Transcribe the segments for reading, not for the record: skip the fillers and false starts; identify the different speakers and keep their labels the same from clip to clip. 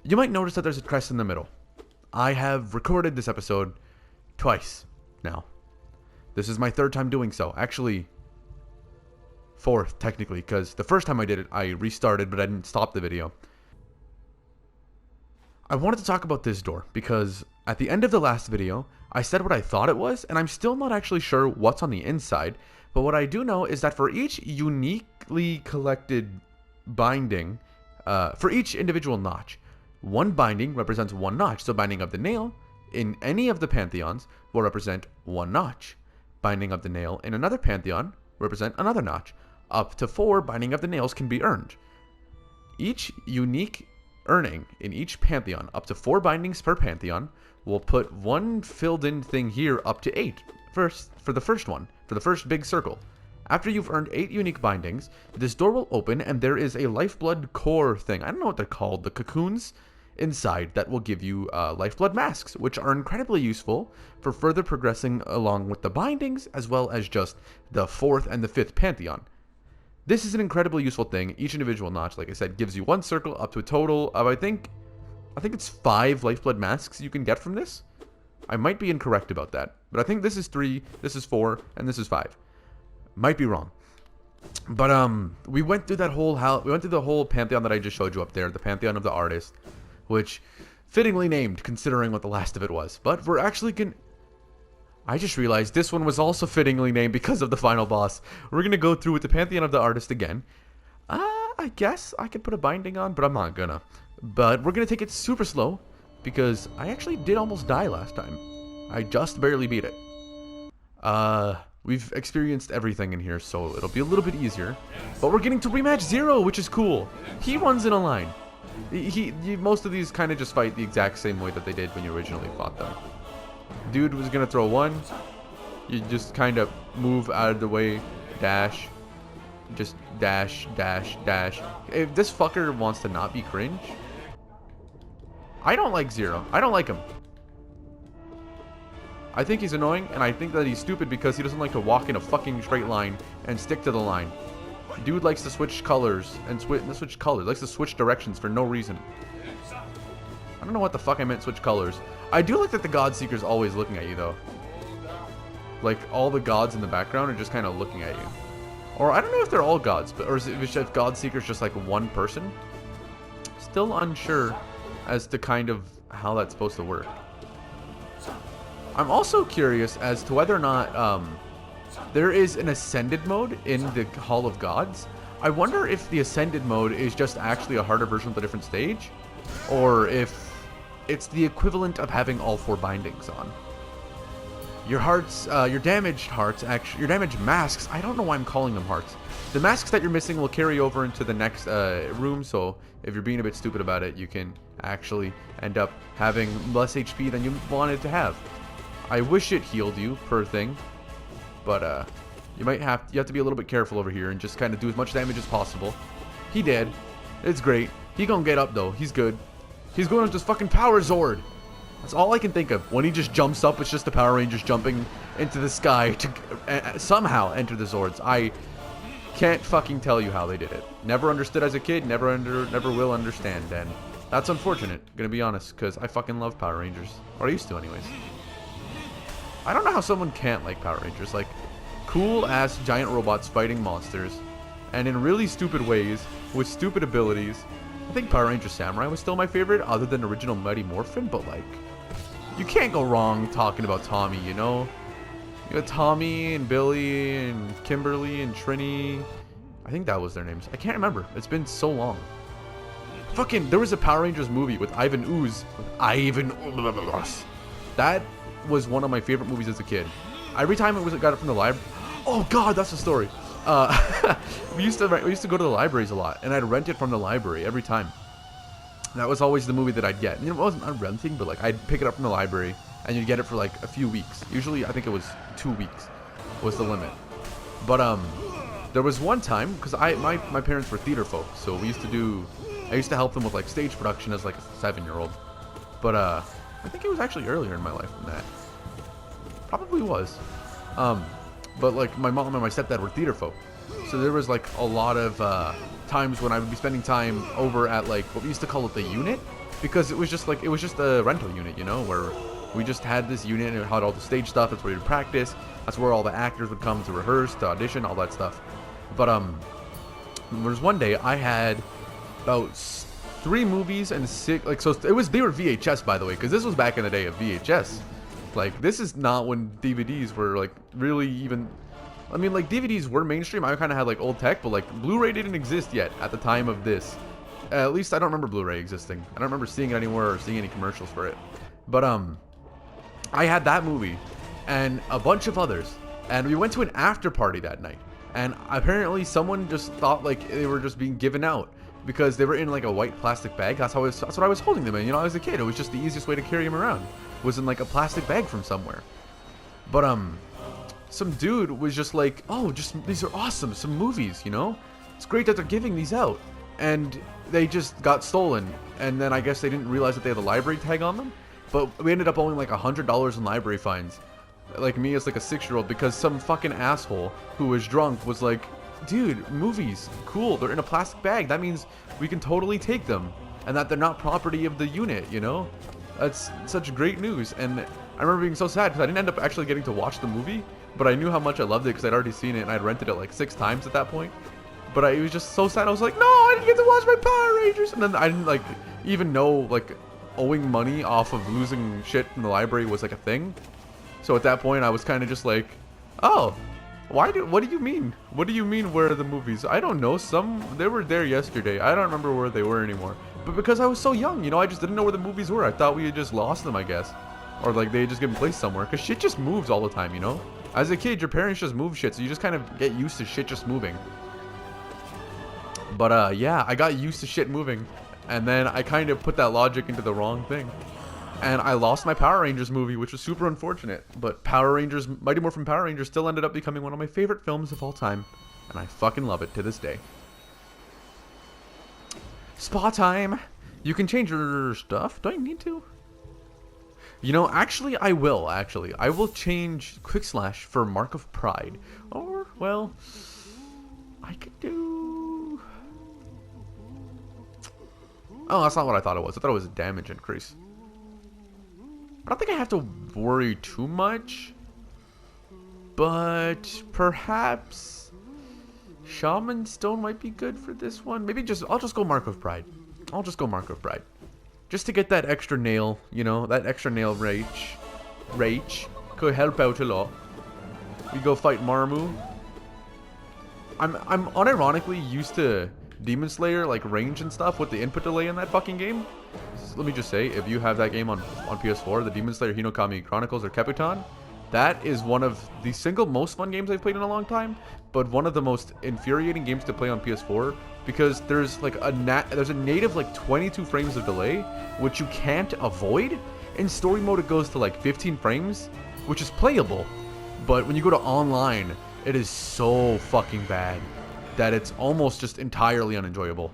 Speaker 1: You might notice that there's a crest in the middle. I have recorded this episode twice now. This is my third time doing so. Actually, fourth, technically, because the first time I did it, I restarted, but I didn't stop the video. I wanted to talk about this door, because at the end of the last video, I said what I thought it was, and I'm still not actually sure what's on the inside, but what I do know is that for each uniquely collected binding, for each individual notch, one binding represents one notch. So binding of the nail in any of the pantheons will represent one notch. Binding of the nail in another pantheon represent another notch. Up to 4 binding of the nails can be earned. Each unique earning in each pantheon, up to 4 bindings per pantheon, will put one filled in thing here up to 8 first for the first one, for the first big circle. After you've earned 8 unique bindings, this door will open and there is a lifeblood core thing. I don't know what they're called, the cocoons inside that will give you lifeblood masks, which are incredibly useful for further progressing along with the bindings, as well as just the 4th and the 5th pantheon. This is an incredibly useful thing. Each individual notch, like I said, gives you one circle up to a total of, I think it's 5 lifeblood masks you can get from this. I might be incorrect about that, but I think this is 3, this is 4, and this is 5. Might be wrong. But we went through the whole pantheon that I just showed you up there, the pantheon of the artist, which fittingly named considering what the last of it was. But we're actually I just realized this one was also fittingly named because of the final boss. We're gonna go through with the pantheon of the artist again. I guess I could put a binding on, but I'm not gonna. But we're gonna take it super slow because I actually did almost die last time. I just barely beat it. We've experienced everything in here, so it'll be a little bit easier. But we're getting to rematch Zero, which is cool. He runs in a line. Most of these kind of just fight the exact same way that they did when you originally fought them. Dude was gonna throw one. You just kind of move out of the way, dash, just dash, dash, dash. If this fucker wants to not be cringe, I don't like Zero. I don't like him. I think he's annoying, and I think that he's stupid because he doesn't like to walk in a fucking straight line and stick to the line. Dude likes to switch colors and likes to switch directions for no reason. I don't know what the fuck I meant switch colors. I do like that the God Seeker's always looking at you though. Like all the gods in the background are just kind of looking at you. Or I don't know if they're all gods, but or is it if God Seeker's just like one person? Still unsure as to kind of how that's supposed to work. I'm also curious as to whether or not there is an Ascended mode in the Hall of Gods. I wonder if the Ascended mode is just actually a harder version of a different stage, or if it's the equivalent of having all 4 bindings on. Your hearts, your damaged masks, I don't know why I'm calling them hearts. The masks that you're missing will carry over into the next room, so if you're being a bit stupid about it, you can actually end up having less HP than you wanted to have. I wish it healed you per thing, but you have to be a little bit careful over here and just kind of do as much damage as possible. He did. It's great. He gonna get up though. He's good. He's going with this fucking Power Zord. That's all I can think of. When he just jumps up, it's just the Power Rangers jumping into the sky to somehow enter the Zords. I can't fucking tell you how they did it. Never understood as a kid. Never will understand. And that's unfortunate. Gonna be honest, because I fucking love Power Rangers, or I used to, anyways. I don't know how someone can't like Power Rangers. Like, cool-ass giant robots fighting monsters, and in really stupid ways, with stupid abilities. I think Power Ranger Samurai was still my favorite, other than original Mighty Morphin, but like, you can't go wrong talking about Tommy, you know? You got Tommy, and Billy, and Kimberly, and Trini. I think that was their names. I can't remember. It's been so long. Fucking, there was a Power Rangers movie with Ivan Ooze. That was one of my favorite movies as a kid. Every time I got it from the library. Oh god, that's the story. We used to go to the libraries a lot, and I'd rent it from the library every time. That was always the movie that I'd get. You know, it wasn't renting, but like I'd pick it up from the library, and you'd get it for like a few weeks. Usually, I think it was 2 weeks was the limit. But there was one time because my parents were theater folk, so I used to help them with like stage production as like a 7-year-old. But I think it was actually earlier in my life than that. Probably was. But like my mom and my stepdad were theater folk, so there was like a lot of times when I would be spending time over at like what we used to call it the unit, because it was just a rental unit, you know, where we just had this unit and it had all the stage stuff. That's where we would practice. That's where all the actors would come to rehearse, to audition, all that stuff. But there was one day I had about 3 movies and 6, like, so they were VHS, by the way, because this was back in the day of VHS. Like, this is not when DVDs were like really even. I mean, like, DVDs were mainstream. I kind of had like old tech, but like Blu-ray didn't exist yet at the time of this. At least I don't remember Blu-ray existing. I don't remember seeing it anywhere or seeing any commercials for it. But I had that movie and a bunch of others, and we went to an after party that night. And apparently someone just thought like they were just being given out because they were in like a white plastic bag. That's what I was holding them in. You know, as a kid, it was just the easiest way to carry them around, was in like a plastic bag from somewhere. But some dude was just like, oh, just these are awesome, some movies, you know? It's great that they're giving these out. And they just got stolen. And then I guess they didn't realize that they had a library tag on them. But we ended up owing like $100 in library fines. Like me as like a 6-year-old, because some fucking asshole who was drunk was like, dude, movies, cool, they're in a plastic bag. That means we can totally take them. And that they're not property of the unit, you know? That's such great news. And I remember being so sad because I didn't end up actually getting to watch the movie. But I knew how much I loved it because I'd already seen it and I'd rented it like 6 times at that point. But it was just so sad. I was like, no, I didn't get to watch my Power Rangers. And then I didn't like even know like owing money off of losing shit in the library was like a thing. So at that point I was kind of just like, oh, what do you mean? What do you mean where are the movies? I don't know. They were there yesterday. I don't remember where they were anymore. But because I was so young, you know, I just didn't know where the movies were. I thought we had just lost them, I guess. Or like they had just given place somewhere. Because shit just moves all the time, you know? As a kid, your parents just move shit, so you just kind of get used to shit just moving. But yeah, I got used to shit moving, and then I kind of put that logic into the wrong thing. And I lost my Power Rangers movie, which was super unfortunate. But Power Rangers, Mighty Morphin Power Rangers still ended up becoming one of my favorite films of all time. And I fucking love it to this day. Spa time! You can change your stuff. Do I need to? You know, actually, I will, actually. I will change Quick Slash for Mark of Pride. Or, well, I could do... Oh, that's not what I thought it was. I thought it was a damage increase. I don't think I have to worry too much. But perhaps Shaman Stone might be good for this one. Maybe I'll just go Mark of Pride. I'll just go Mark of Pride. Just to get that extra nail, you know, that extra nail rage could help out a lot. We go fight Marmu. I'm unironically used to Demon Slayer, like range and stuff with the input delay in that fucking game. Let me just say, if you have that game on PS4, the Demon Slayer Hinokami Chronicles or Keputan, that is one of the single most fun games I've played in a long time, but one of the most infuriating games to play on PS4 because there's like there's a native like 22 frames of delay, which you can't avoid. In story mode it goes to like 15 frames, which is playable, but when you go to online, it is so fucking bad that it's almost just entirely unenjoyable.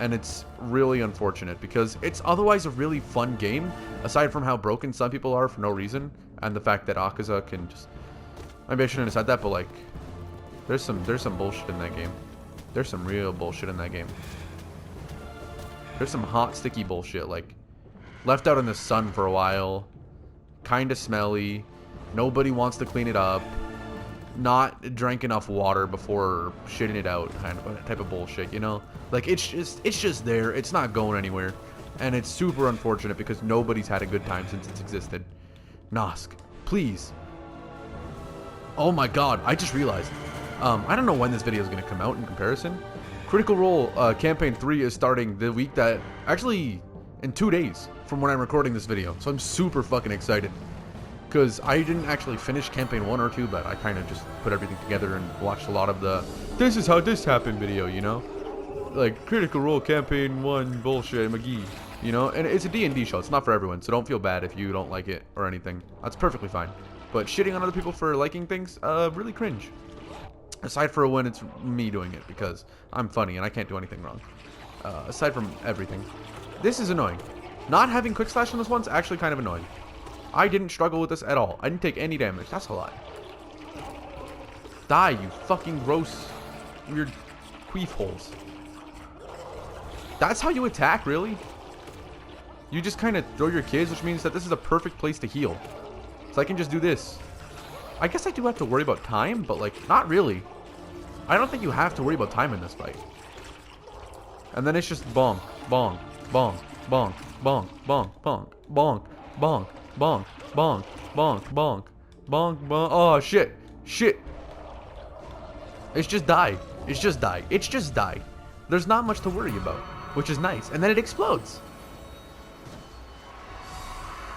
Speaker 1: And it's really unfortunate because it's otherwise a really fun game, aside from how broken some people are for no reason, and the fact that Akaza can just... Maybe I shouldn't have said that, but like, there's some bullshit in that game. There's some real bullshit in that game. There's some hot, sticky bullshit, like, left out in the sun for a while, kinda smelly, nobody wants to clean it up, not drank enough water before shitting it out, kind of type of bullshit, you know? Like, it's just there, it's not going anywhere, and it's super unfortunate because nobody's had a good time since it's existed. Nosk, please. Oh my god, I just realized. I don't know when this video is going to come out in comparison. Critical Role Campaign 3 is starting the week that... Actually, in 2 days from when I'm recording this video. So I'm super fucking excited. Because I didn't actually finish Campaign 1 or 2, but I kind of just put everything together and watched a lot of the... This is how this happened video, you know? Like, Critical Role Campaign 1 bullshit, McGee. You know? And it's a D&D show. It's not for everyone, so don't feel bad if you don't like it or anything. That's perfectly fine. But shitting on other people for liking things, really cringe. Aside for when it's me doing it, because I'm funny and I can't do anything wrong. Aside from everything. This is annoying. Not having Quick Slash on this one's actually kind of annoying. I didn't struggle with this at all. I didn't take any damage. That's a lot. Die, you fucking gross, weird queef holes. That's how you attack, really? You just kind of throw your kids, which means that this is a perfect place to heal. So I can just do this. I guess I do have to worry about time, but like, not really. I don't think you have to worry about time in this fight. And then it's just bonk, bonk, bonk, bonk, bonk, bonk, bonk, bonk, bonk, bonk, bonk, bonk, bonk, bonk, bonk. Oh, shit. Shit. It's just die. It's just die. It's just die. There's not much to worry about, which is nice. And then it explodes.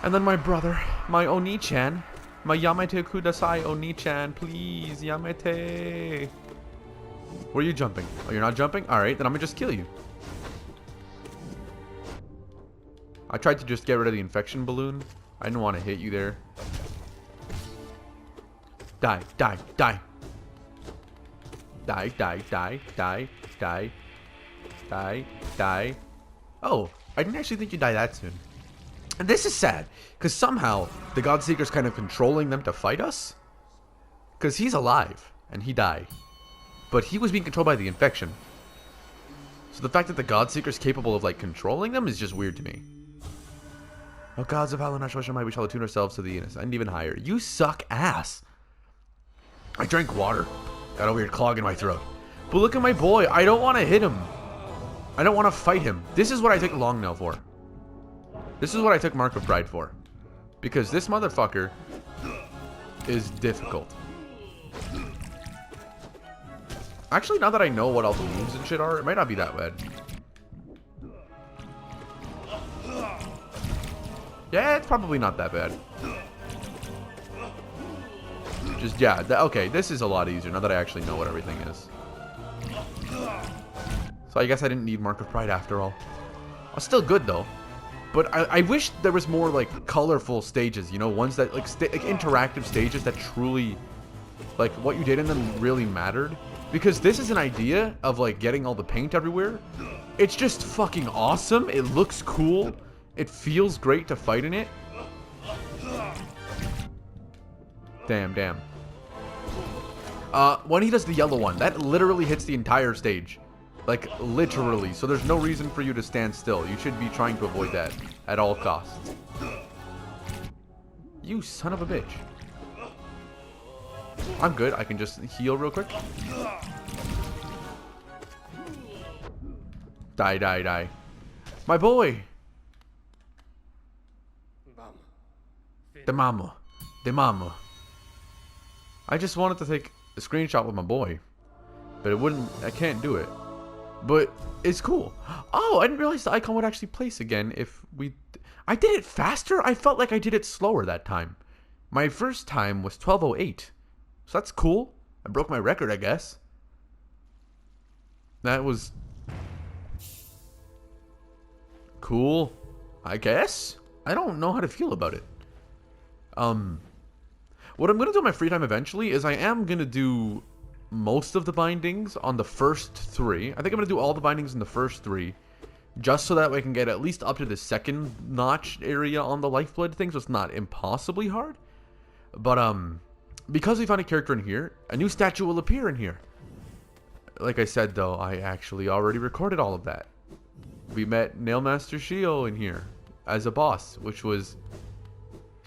Speaker 1: And then my brother, my Oni-chan, my Yamete Kudasai Oni-chan, please, Yamete. Where are you jumping? Oh, you're not jumping? Alright, then I'm gonna just kill you. I tried to just get rid of the infection balloon. I didn't want to hit you there. Die, die, die. Die, die, die, die, die, die, die. Oh, I didn't actually think you'd die that soon. And this is sad, because somehow the Godseeker's kind of controlling them to fight us. Because he's alive, and he died. But he was being controlled by the infection. So the fact that the Godseeker's capable of, like, controlling them is just weird to me. Oh, gods of Hallow, we shall attune ourselves to the and even higher. You suck ass. I drank water. Got a weird clog in my throat. But look at my boy. I don't want to hit him. I don't want to fight him. This is what I took Long Nail for. This is what I took Mark of Pride for. Because this motherfucker is difficult. Actually, now that I know what all the moves and shit are, it might not be that bad. Yeah, it's probably not that bad. Just, yeah, okay, this is a lot easier now that I actually know what everything is. So I guess I didn't need Mark of Pride after all. It's still good, though. But I wish there was more, like, colorful stages, you know? Ones that, like interactive stages that truly, like, what you did in them really mattered. Because this is an idea of, like, getting all the paint everywhere. It's just fucking awesome. It looks cool. It feels great to fight in it. Damn, damn. When he does the yellow one, that literally hits the entire stage. Like, literally. So there's no reason for you to stand still. You should be trying to avoid that at all costs. You son of a bitch. I'm good. I can just heal real quick. Die, die, die. My boy. The mama. The mama. I just wanted to take a screenshot with my boy. But it wouldn't. I can't do it. But it's cool. Oh, I didn't realize the icon would actually place again if we... I did it faster? I felt like I did it slower that time. My first time was 12:08. So that's cool. I broke my record, I guess. That was... cool, I guess? I don't know how to feel about it. What I'm going to do in my free time eventually is I am going to do most of the bindings on the first 3. I think I'm going to do all the bindings in the first 3. Just so that we can get at least up to the second notch area on the lifeblood thing. So it's not impossibly hard. But, because we found a character in here, a new statue will appear in here. Like I said, though, I actually already recorded all of that. We met Paintmaster Sheo in here as a boss, which was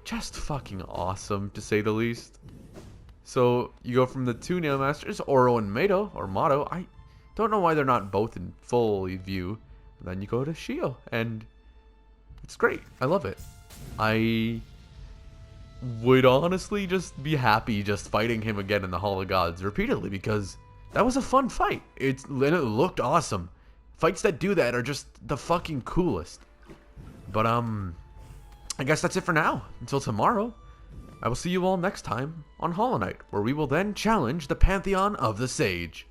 Speaker 1: just fucking awesome, to say the least. So, you go from the 2 Nail Masters, Oro and Mato, or Mato. I don't know why they're not both in full view. And then you go to Sheo, and it's great. I love it. I would honestly just be happy just fighting him again in the Hall of Gods repeatedly, because that was a fun fight. It looked awesome. Fights that do that are just the fucking coolest. But, I guess that's it for now. Until tomorrow, I will see you all next time on Hollow Knight, where we will then challenge the Pantheon of the Sage.